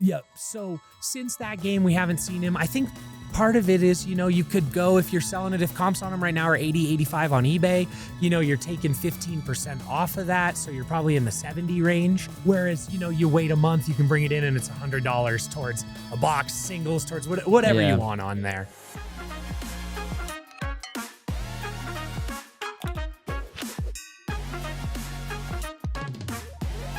Yep. So since that game, we haven't seen him. I think part of it is, you could go, if you're selling it, if comps on him right now are 80, 85 on eBay, you're taking 15% off of that. So you're probably in the 70 range. Whereas, you wait a month, you can bring it in and it's $100 towards a box, singles, towards whatever you want on there.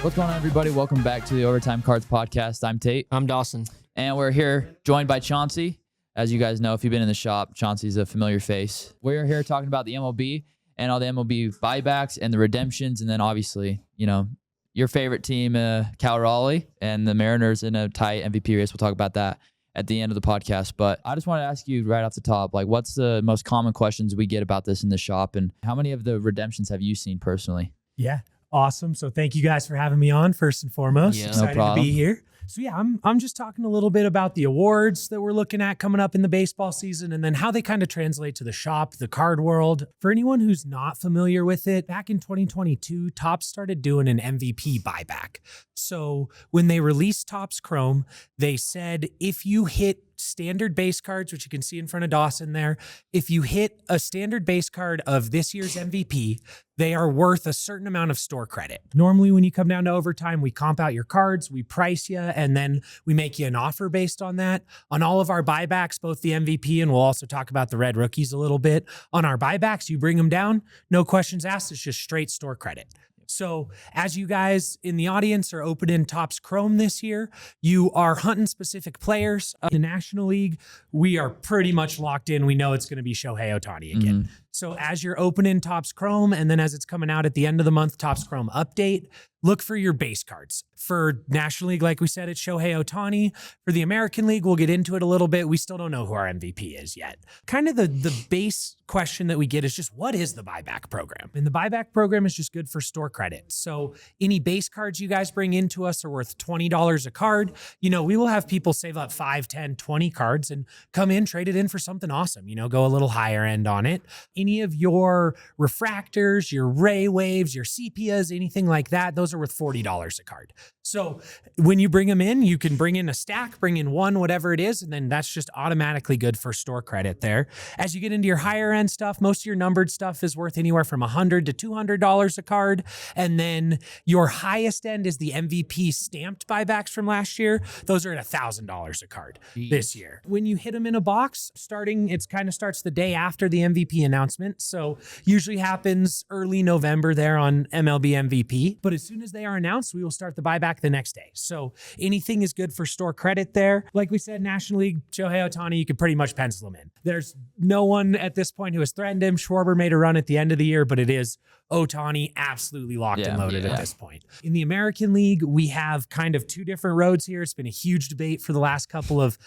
What's going on, everybody? Welcome back to the Overtime Cards Podcast. I'm Tate. I'm Dawson. And we're here joined by Chauncey. As you guys know, if you've been in the shop, Chauncey's a familiar face. We're here talking about the MLB and all the MLB buybacks and the redemptions. And then obviously, your favorite team, Cal Raleigh, and the Mariners in a tight MVP race. We'll talk about that at the end of the podcast. But I just want to ask you right off the top, what's the most common questions we get about this in the shop? And how many of the redemptions have you seen personally? Yeah. Awesome. So thank you guys for having me on first and foremost. Yeah, Excited no to be here. So yeah, I'm just talking a little bit about the awards that we're looking at coming up in the baseball season and then how they kind of translate to the shop, the card world. For anyone who's not familiar with it, back in 2022, Topps started doing an MVP buyback. So when they released Topps Chrome, they said if you hit standard base cards, which you can see in front of Dawson there, if you hit a standard base card of this year's MVP, they are worth a certain amount of store credit. Normally, when you come down to overtime, we comp out your cards, we price you, and then we make you an offer based on that. On all of our buybacks, both the MVP and we'll also talk about the red rookies a little bit. On our buybacks, you bring them down, no questions asked, it's just straight store credit. So as you guys in the audience are opening Topps Chrome this year, you are hunting specific players. In the National League, we are pretty much locked in. We know it's going to be Shohei Ohtani again. So as you're opening Topps Chrome, and then as it's coming out at the end of the month, Topps Chrome update, look for your base cards. For National League, like we said, it's Shohei Ohtani. For the American League, we'll get into it a little bit. We still don't know who our MVP is yet. Kind of the base question that we get is just, what is the buyback program? And the buyback program is just good for store credit. So any base cards you guys bring into us are worth $20 a card. We will have people save up 5, 10, 20 cards and come in, trade it in for something awesome, go a little higher end on it. Any of your refractors, your ray waves, your sepias, anything like that, those are worth $40 a card. So when you bring them in, you can bring in a stack, bring in one, whatever it is, and then that's just automatically good for store credit there. As you get into your higher end stuff, most of your numbered stuff is worth anywhere from $100 to $200 a card. And then your highest end is the MVP stamped buybacks from last year. Those are at $1,000 a card this year. When you hit them in a box, it kind of starts the day after the MVP announcement. So usually happens early November there on MLB MVP. But as soon as they are announced, we will start the buyback the next day. So anything is good for store credit there. Like we said, National League, Shohei Ohtani, you can pretty much pencil him in. There's no one at this point who has threatened him. Schwarber made a run at the end of the year, but it is Ohtani absolutely locked and loaded at this point. In the American League, we have kind of two different roads here. It's been a huge debate for the last couple of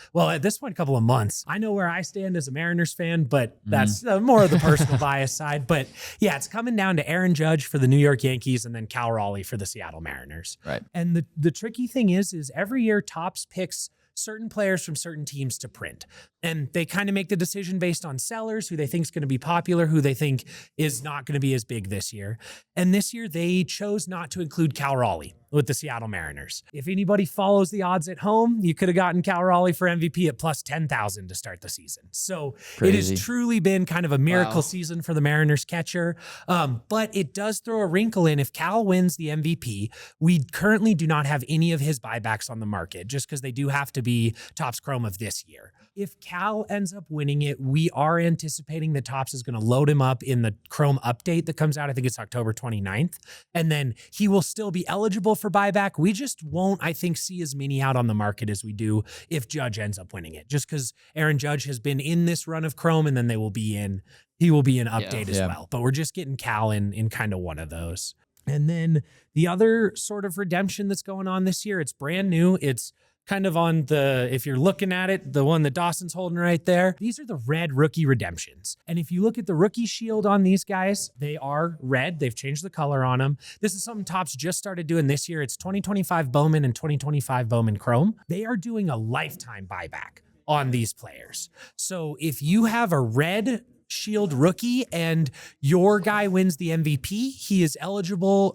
months. I know where I stand as a Mariners fan, but that's more of the personal bias side. But yeah, it's coming down to Aaron Judge for the New York Yankees and then Cal Raleigh for the Seattle Mariners. Right. And the tricky thing is every year Topps picks certain players from certain teams to print. And they kind of make the decision based on sellers, who they think is going to be popular, who they think is not going to be as big this year. And this year they chose not to include Cal Raleigh with the Seattle Mariners. If anybody follows the odds at home, you could have gotten Cal Raleigh for MVP at plus 10,000 to start the season. So It has truly been kind of a miracle season for the Mariners catcher. But it does throw a wrinkle in. If Cal wins the MVP, we currently do not have any of his buybacks on the market just because they do have to be Topps Chrome of this year. If Cal ends up winning it, we are anticipating that Topps is going to load him up in the Chrome update that comes out. I think it's October 29th. And then he will still be eligible for buyback. We just won't, I think, see as many out on the market as we do if Judge ends up winning it, just because Aaron Judge has been in this run of Chrome and then he will be in update as well. But we're just getting Cal in kind of one of those. And then the other sort of redemption that's going on this year, it's brand new. It's kind of on if you're looking at it, the one that Dawson's holding right there, these are the red rookie redemptions. And if you look at the rookie shield on these guys, they are red. They've changed the color on them. This is something Topps just started doing this year. It's 2025 Bowman and 2025 Bowman Chrome. They are doing a lifetime buyback on these players. So if you have a red Shield rookie and your guy wins the MVP, he is eligible,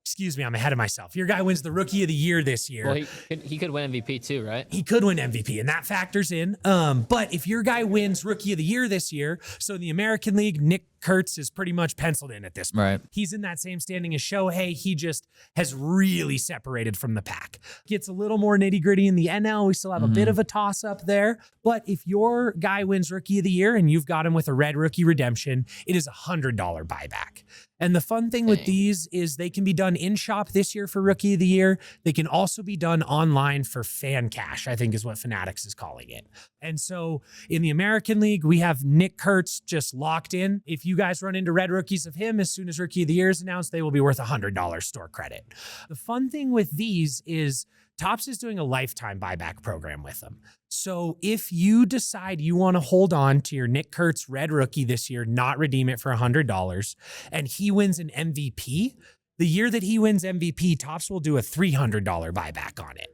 excuse me, I'm ahead of myself. If your guy wins the Rookie of the Year this year. Well, he could win MVP too, right? He could win MVP, and that factors in. But if your guy wins Rookie of the Year this year, so in the American League, Nick Kurtz is pretty much penciled in at this point. Right. He's in that same standing as Shohei. He just has really separated from the pack. Gets a little more nitty gritty in the NL. We still have a bit of a toss up there. But if your guy wins Rookie of the Year and you've got him with a red rookie redemption, it is $100 buyback. And the fun thing with these is they can be done in shop this year for Rookie of the Year. They can also be done online for fan cash, I think is what Fanatics is calling it. And so in the American League, we have Nick Kurtz just locked in. If you guys run into red rookies of him, as soon as Rookie of the Year is announced, they will be worth $100 store credit. The fun thing with these is Topps is doing a lifetime buyback program with them. So if you decide you want to hold on to your Nick Kurtz red rookie this year, not redeem it for $100, and he wins an MVP, the year that he wins MVP, Topps will do a $300 buyback on it.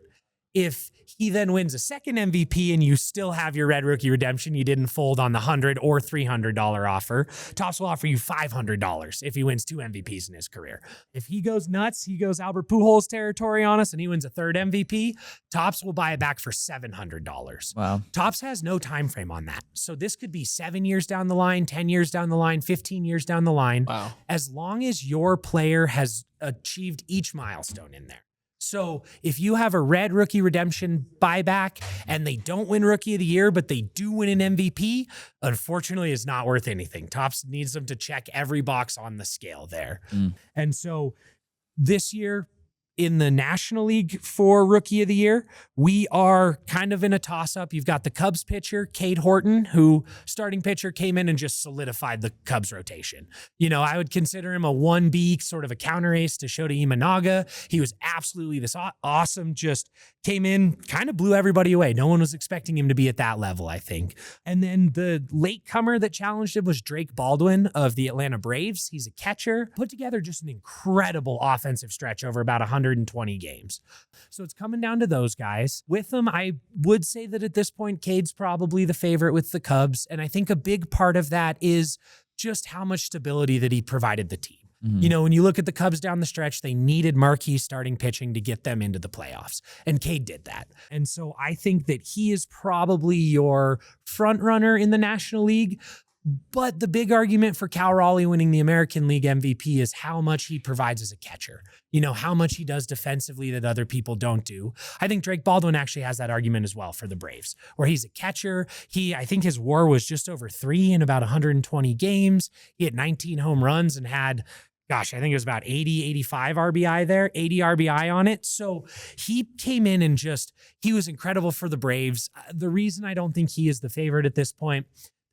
If he then wins a second MVP and you still have your red rookie redemption, you didn't fold on the $100 or $300 offer, Topps will offer you $500 if he wins 2 MVPs in his career. If he goes nuts, he goes Albert Pujols territory on us and he wins a third MVP, Topps will buy it back for $700. Wow. Topps has no time frame on that. So this could be 7 years down the line, 10 years down the line, 15 years down the line. Wow. As long as your player has achieved each milestone in there. So if you have a red rookie redemption buyback and they don't win Rookie of the Year, but they do win an MVP, unfortunately, it's not worth anything. Topps needs them to check every box on the scale there. And so this year, in the National League for Rookie of the Year, we are kind of in a toss-up. You've got the Cubs pitcher, Cade Horton, who starting pitcher came in and just solidified the Cubs rotation. You know, I would consider him a 1B, sort of a counter ace to Shota Imanaga. He was absolutely this awesome, just came in, kind of blew everybody away. No one was expecting him to be at that level, I think. And then the latecomer that challenged him was Drake Baldwin of the Atlanta Braves. He's a catcher, put together just an incredible offensive stretch over about 120 games. So it's coming down to those guys. With them, I would say that at this point, Cade's probably the favorite with the Cubs. And I think a big part of that is just how much stability that he provided the team. You know, when you look at the Cubs down the stretch, they needed marquee starting pitching to get them into the playoffs. And Cade did that. And so I think that he is probably your front runner in the National League. But the big argument for Cal Raleigh winning the American League MVP is how much he provides as a catcher. You know, how much he does defensively that other people don't do. I think Drake Baldwin actually has that argument as well for the Braves, where he's a catcher. I think his WAR was just over 3 in about 120 games. He had 19 home runs and had, gosh, I think it was about 80, 85 RBI there, 80 RBI on it. So he came in and he was incredible for the Braves. The reason I don't think he is the favorite at this point,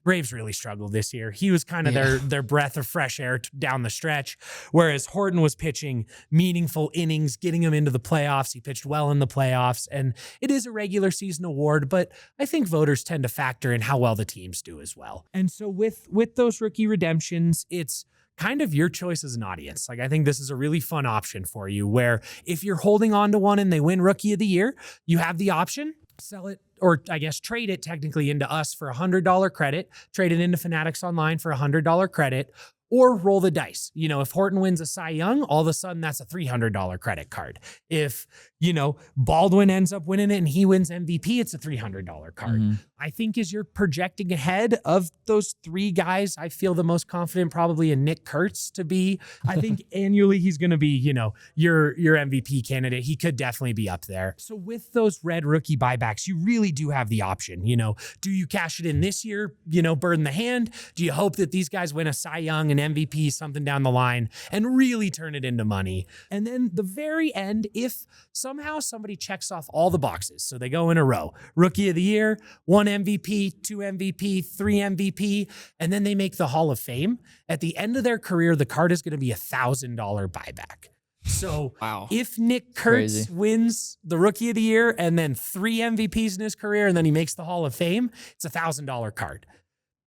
Braves really struggled this year. He was kind of their breath of fresh air down the stretch, whereas Horton was pitching meaningful innings, getting them into the playoffs. He pitched well in the playoffs, and it is a regular season award, but I think voters tend to factor in how well the teams do as well. And so with those rookie redemptions, it's kind of your choice as an audience. Like, I think this is a really fun option for you, where if you're holding on to one and they win Rookie of the Year, you have the option, sell it, or I guess trade it technically into us for $100 credit, trade it into Fanatics Online for $100 credit, or roll the dice. You know, if Horton wins a Cy Young, all of a sudden that's a $300 credit card. If, you know, Baldwin ends up winning it and he wins MVP, it's a $300 card. I think as you're projecting ahead of those 3 guys, I feel the most confident probably in Nick Kurtz to be. I think annually he's going to be, you know, your MVP candidate. He could definitely be up there. So with those red rookie buybacks, you really do have the option. You know, do you cash it in this year, you know, burn the hand? Do you hope that these guys win a Cy Young, an MVP, something down the line, and really turn it into money? And then the very end, if somehow somebody checks off all the boxes, so they go in a row, Rookie of the Year, 1 MVP, 2 MVP, 3 MVP, and then they make the Hall of Fame. At the end of their career, the card is going to be $1,000 buyback. So if Nick Kurtz wins the Rookie of the Year and then 3 MVPs in his career and then he makes the Hall of Fame, it's a $1,000 card.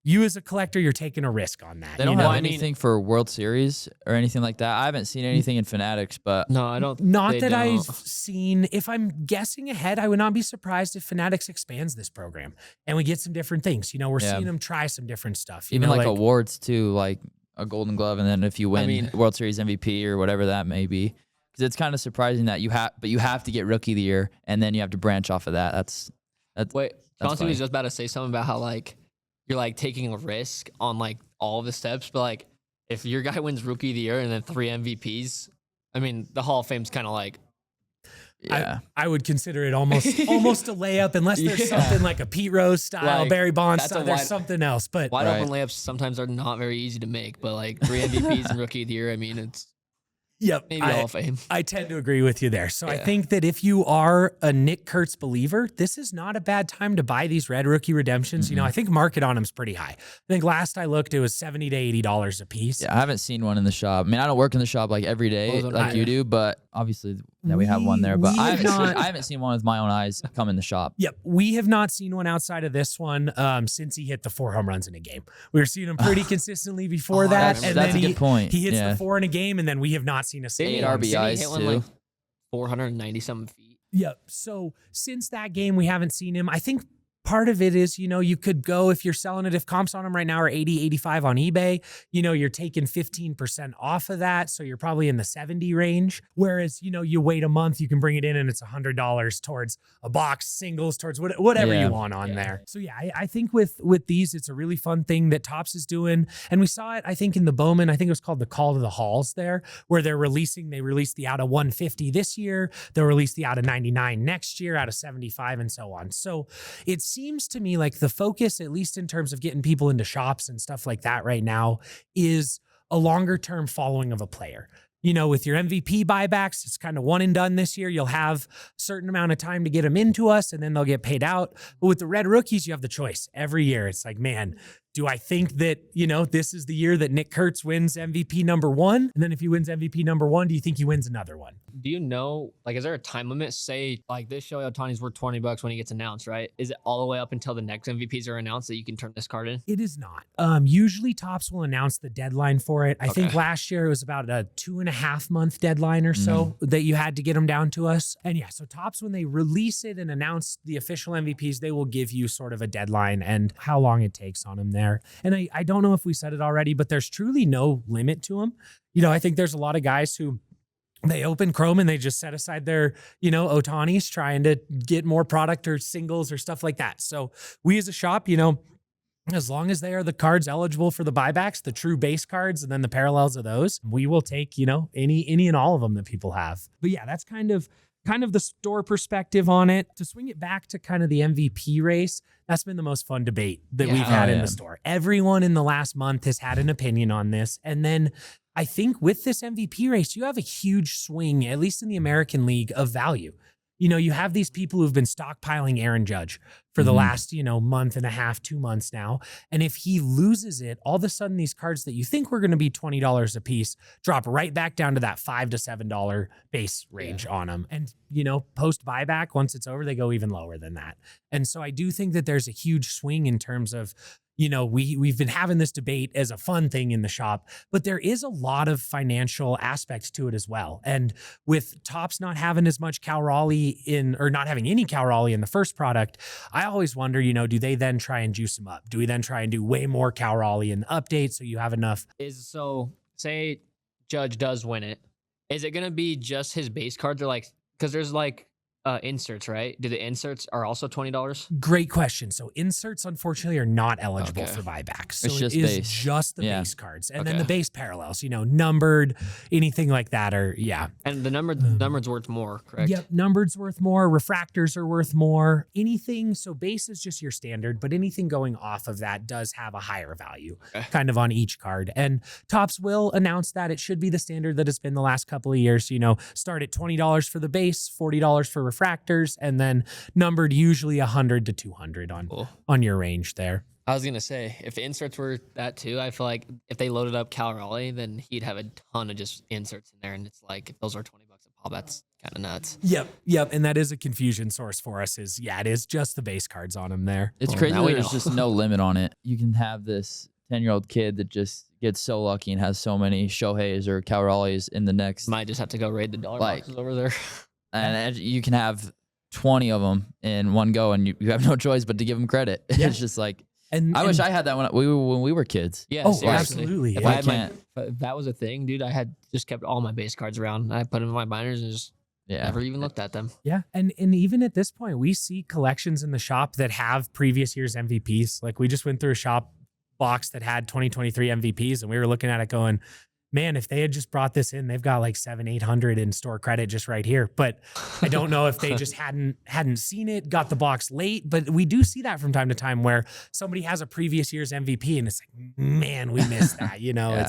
You as a collector, you're taking a risk on that. They don't have anything for World Series or anything like that. I haven't seen anything in Fanatics, but no, I don't. Not that I've seen. If I'm guessing ahead, I would not be surprised if Fanatics expands this program and we get some different things. You know, we're seeing them try some different stuff. Even like awards too, like a Golden Glove, and then if you win World Series MVP or whatever that may be. because it's kind of surprising that you have to get Rookie of the Year, and then you have to branch off of that. That's Wait, that's Chauncey funny. was just about to say something about how like you're like taking a risk on like all the steps, but like if your guy wins Rookie of the Year and then 3 MVPs, I mean the Hall of Fame's kind of like. Yeah, I would consider it almost a layup unless there's Yeah. something like a Pete Rose style, Like, Barry Bonds that's style. a There's wide- something else, but Wide Right. open layups sometimes are not very easy to make, but like 3 MVPs and Rookie of the Year, I mean it's yep, maybe Hall of Fame. I tend to agree with you there. So I Yeah. think that if you are a Nick Kurtz believer, this is not a bad time to buy these red rookie redemptions. You know, I think market on them's pretty high. I think last I looked, it was $70 to $80 a piece. yeah. I haven't seen one in the shop. I mean, I don't work in the shop like every day Well, like I- you do, but obviously we have one there. But we I have haven't seen one with my own eyes come in the shop. Yep, we have not seen one outside of this one since he hit the 4 home runs in a game. We were seeing him pretty consistently before that, that's- and that's then a good point. he hits Yeah. the 4 in a game, and then we have not seen a single 8 one. RBIs. Didn't he hit one too. like 490 something feet? Yep. So since that game, we haven't seen him. I think part of it is, you know, you could go if you're selling it, if comps on him right now are 80, 85 on eBay, you know, you're taking 15% off of that. So you're probably in the 70 range. Whereas, you know, you wait a month, you can bring it in and it's $100 towards a box, singles, towards whatever Yeah. you want on Yeah. there. So yeah, I think with these, it's a really fun thing that Topps is doing. And we saw it, I think, in the Bowman, I think it was called the Call to the Halls there, where they released the out of 150 this year. They'll release the out of 99 next year, out of 75 and so on. So it seems to me like the focus, at least in terms of getting people into shops and stuff like that right now, is a longer term following of a player. You know, with your MVP buybacks, it's kind of one and done this year. You'll have a certain amount of time to get them into us and then they'll get paid out. But with the red rookies, you have the choice every year. It's like, man, do I think that, you know, this is the year that Nick Kurtz wins MVP #1? And then if he wins MVP #1, do you think he wins another one? Do you know, like, is there a time limit? Say, like, this Shohei Ohtani's worth $20 when he gets announced, right? Is it all the way up until the next MVPs are announced that you can turn this card in? It is not. Usually Topps will announce the deadline for it. I think Okay. last year it was about a 2.5-month deadline or so that you had to get them down to us. And yeah, so Topps, when they release it and announce the official MVPs, they will give you sort of a deadline and how long it takes on them there. And I don't know if we said it already, but there's truly no limit to them. You know, I think there's a lot of guys who they open Chrome and they just set aside their, you know, Ohtani's trying to get more product or singles or stuff like that. So we as a shop, you know, as long as they are the cards eligible for the buybacks, the true base cards, and then the parallels of those, we will take, you know, any and all of them that people have. But yeah, that's kind of the store perspective on it. To swing it back to kind of the MVP race, that's been the most fun debate that Yeah. we've had Oh, in yeah. the store. Everyone in the last month has had an opinion on this. And then I think with this MVP race, you have a huge swing, at least in the American League, of value. You know, you have these people who've been stockpiling Aaron Judge for the last, you know, month and a half, 2 months now. And if he loses it, all of a sudden these cards that you think were going to be $20 a piece drop right back down to that $5 to $7 base range on them. And, you know, post buyback, once it's over, they go even lower than that. And so I do think that there's a huge swing in terms of, you know, we've been having this debate as a fun thing in the shop, but there is a lot of financial aspects to it as well. And with Topps not having as much Cal Raleigh or not having any Cal Raleigh in the first product, I always wonder, you know, do they then try and juice them up? Do we then try and do way more Cal Raleigh in the update so you have enough? So say Judge does win it. Is it going to be just his base cards or like, because there's like inserts, right? Do the inserts are also $20? Great question. So inserts, unfortunately, are not eligible Okay. for buyback. So It's just it is base. just the Yeah. base cards. And then Okay. the base parallels, you know, numbered, anything like that are, yeah. And the numbered's worth more, correct? Yep, numbered's worth more, refractors are worth more. Anything, so base is just your standard, but anything going off of that does have a higher value kind of on each card. And Topps will announce that it should be the standard that it's been the last couple of years. You know, start at $20 for the base, $40 for refractors, and then numbered usually 100 to 200 on your range there. I was going to say, if the inserts were that too, I feel like if they loaded up Cal Raleigh, then he'd have a ton of just inserts in there. And it's like, if those are $20 a pop, that's kind of nuts. Yep. And that is a confusion source for us is, yeah, it is just the base cards on them there. It's Well, crazy now that we there's know. just no limit on it. You can have this 10-year-old kid that just gets so lucky and has so many Shoheis or Cal Raleighs in the next. Might just have to go raid the dollar Like- boxes over there. And you can have 20 of them in one go, and you have no choice but to give them credit. Yeah. It's just like And I wish I had that when we were kids. Yeah, Oh, seriously. absolutely. If Yeah. I had can't. if that was a thing, dude, I had just kept all my base cards around. I put them in my binders and just Yeah. never even looked at them. Yeah. And even at this point, we see collections in the shop that have previous year's MVPs. Like we just went through a shop box that had 2023 MVPs and we were looking at it going, man, if they had just brought this in, they've got like 700-800 in store credit just right here. But I don't know if they just hadn't seen it, got the box late. But we do see that from time to time where somebody has a previous year's MVP and it's like, man, we missed that. You know,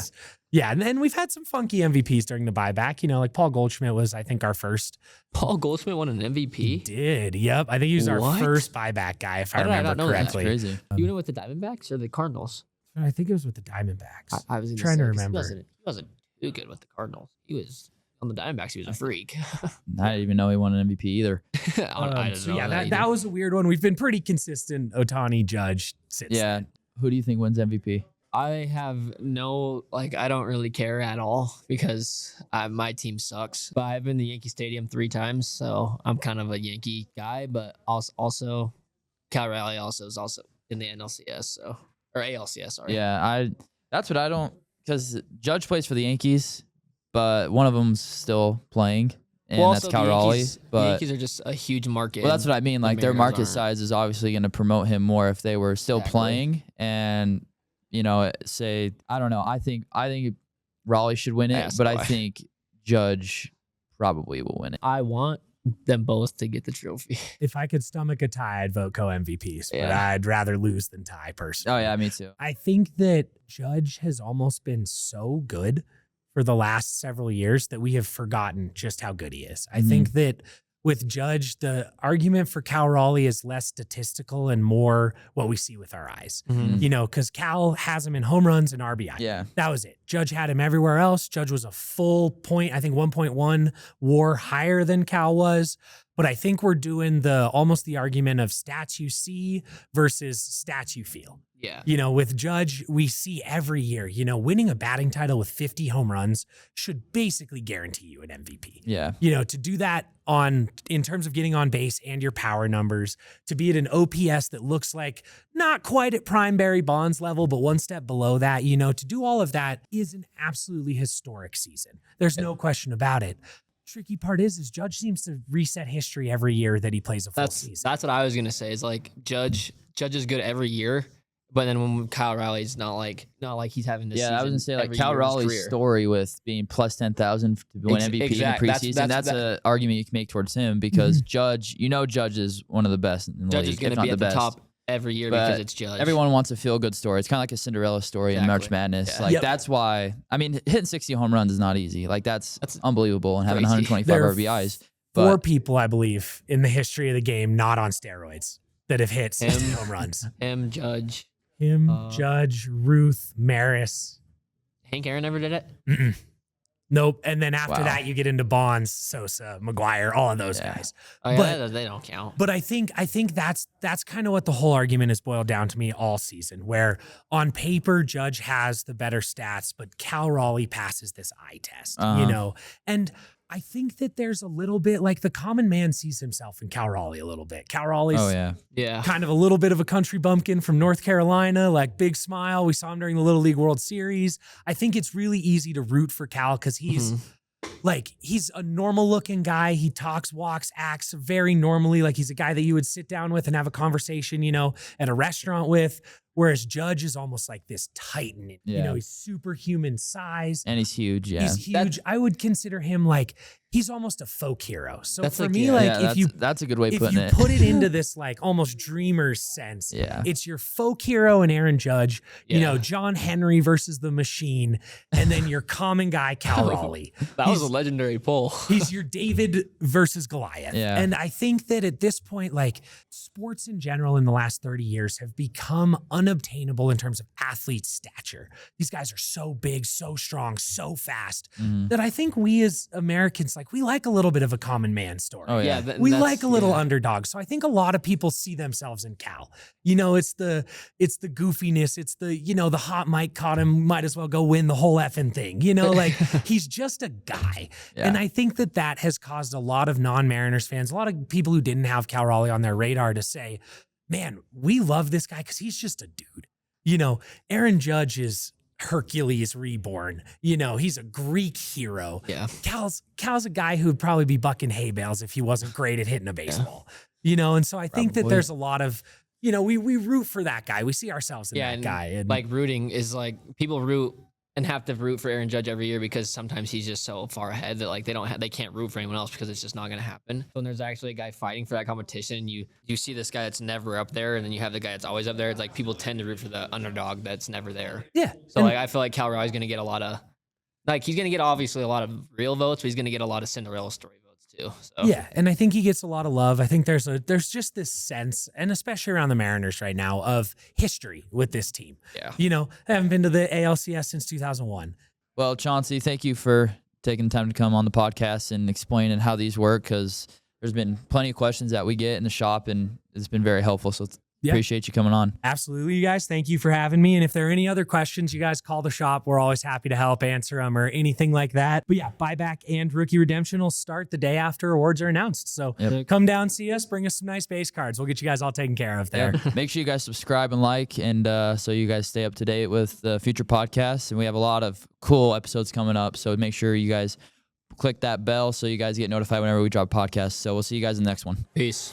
Yeah. and then we've had some funky MVPs during the buyback. You know, like Paul Goldschmidt was, I think, our first. Paul Goldschmidt won an He MVP. did. Yep. I think he was our What? first buyback guy, if I How did I remember not know that? That's correctly. crazy. You know, with the Diamondbacks or the Cardinals? I think it was with the Diamondbacks. I was trying to remember. He wasn't too good with the Cardinals. He was on the Diamondbacks. He was a freak. I didn't even know he won an MVP either. I didn't So know yeah, that either. was a weird one. We've been pretty consistent. Otani, Judge, since Yeah. then. Who do you think wins MVP? I have no, like, I don't really care at all because my team sucks. But I've been to Yankee Stadium 3 times, so I'm kind of a Yankee guy. But also Cal Raleigh also is also in the NLCS, so or ALCS. Sorry. Yeah, that's what I don't, because Judge plays for the Yankees, but one of them's still playing, and Well, that's also Cal the Raleigh. Yankees, the But Yankees are just a huge market. well, that's what I mean. the Like their Mariners market aren't. size is obviously going to promote him more if they were still Exactly. playing. And say I don't know. I think Raleigh should win it, Yes, but I boy. think Judge probably will win it. I want them both to get the trophy. If I could stomach a tie, I'd vote co-MVPs, but Yeah. I'd rather lose than tie personally. Oh yeah, me too. I think that Judge has almost been so good for the last several years that we have forgotten just how good he is. I Mhm. think that with Judge, the argument for Cal Raleigh is less statistical and more what we see with our eyes. Mhm. You know, because Cal has him in home runs and RBI. Yeah. That was it. Judge had him everywhere else. Judge was a full point, I think 1.1 WAR higher than Cal was. But I think we're doing almost the argument of stats you see versus stats you feel. Yeah. You know, with Judge, we see every year, you know, winning a batting title with 50 home runs should basically guarantee you an MVP. Yeah. You know, to do that in terms of getting on base and your power numbers, to be at an OPS that looks like not quite at prime Barry Bonds level, but one step below that, you know, to do all of that is an absolutely historic season. There's no question about it. Tricky part is Judge seems to reset history every year that he plays a full season. That's what I was gonna say. Is like Judge is good every year, but then when Kyle Raleigh's not like he's having this. Yeah, I was gonna say like every Cal year of his Raleigh's career. story with being plus 10,000 to win MVP exact. in the That's- preseason. that's- That's that- an argument you can make towards him because Judge is one of the best in the Judge league, is gonna if not be the at the best. top every year But because it's Judge. Everyone wants a feel-good story. It's kind of like a Cinderella story in March Exactly. Madness. Yeah. Like Yep. that's why. I mean, hitting 60 home runs is not easy. Like that's unbelievable, and having crazy. 125 There are RBIs. 4 But people, I believe, in the history of the game not on steroids that have hit 60 Him. home runs. Him, Judge, Him, Uh, Judge, Ruth, Maris. Hank Aaron never did it. Mm-mm. Nope. And then after Wow. that, you get into Bonds, Sosa, McGuire, all of those Yeah. guys. Oh yeah, But- they don't count. But I think that's kind of what the whole argument has boiled down to me all season, where on paper Judge has the better stats, but Cal Raleigh passes this eye test, Uh-huh. you know. And I think that there's a little bit like the common man sees himself in Cal Raleigh a little bit. Cal Raleigh's oh yeah, Yeah, kind of a little bit of a country bumpkin from North Carolina, like big smile. We saw him during the Little League World Series. I think it's really easy to root for Cal because he's he's a normal looking guy. He talks, walks, acts very normally. Like he's a guy that you would sit down with and have a conversation, you know, at a restaurant with. Whereas Judge is almost like this titan. You Yeah. know, he's superhuman size. and he's huge. Yeah, He's huge. I would consider him like he's almost a folk hero. So That's for like- me, yeah. like yeah, that's a good way of if putting you it. put it into this like almost dreamer sense, Yeah. it's your folk hero and Aaron Judge, you know, Yeah. John Henry versus the Machine, and then your common guy Cal Raleigh. that was a He's- legendary poll. He's your David versus Goliath. Yeah. And I think that at this point, like sports in general in the last 30 years have become unobtainable in terms of athlete stature. These guys are so big, so strong, so fast Mhm. that I think we as Americans, like we like a little bit of a common man story. Oh yeah, We like a little underdog. So I think a lot of people see themselves in Cal. You know, it's the goofiness, it's the, you know, the hot mic caught him, might as well go win the whole effing thing. You know, like he's just a guy. Yeah. And I think that has caused a lot of non-Mariners fans, a lot of people who didn't have Cal Raleigh on their radar to say, man, we love this guy because he's just a dude. You know, Aaron Judge is Hercules reborn. You know, he's a Greek hero. Yeah. Cal's a guy who'd probably be bucking hay bales if he wasn't great at hitting a baseball. You know, and so I think that there's a lot of, you know, we root for that guy. We see ourselves in that guy. And like rooting is like people root and have to root for Aaron Judge every year because sometimes he's just so far ahead that like they can't root for anyone else because it's just not going to happen. When there's actually a guy fighting for that competition, you see this guy that's never up there, and then you have the guy that's always up there. It's like people tend to root for the underdog that's never there. Yeah. So like I feel like Cal Raleigh's going to get a lot of, like he's going to get obviously a lot of real votes, but he's going to get a lot of Cinderella story votes too. So. Yeah, and I think he gets a lot of love. I think there's just this sense, and especially around the Mariners right now, of history with this team. Yeah. You know, I haven't been to the ALCS since 2001. Well, Chauncey, thank you for taking the time to come on the podcast and explaining how these work, because there's been plenty of questions that we get in the shop, and it's been very helpful. So appreciate you coming on. Absolutely, you guys. Thank you for having me. And if there are any other questions, you guys call the shop. We're always happy to help answer them or anything like that. But yeah, buyback and rookie redemption will start the day after awards are announced. So come down, see us, bring us some nice base cards. We'll get you guys all taken care of there. Make sure you guys subscribe and like, and so you guys stay up to date with the future podcasts. And we have a lot of cool episodes coming up. So make sure you guys click that bell so you guys get notified whenever we drop podcasts. So we'll see you guys in the next one. Peace.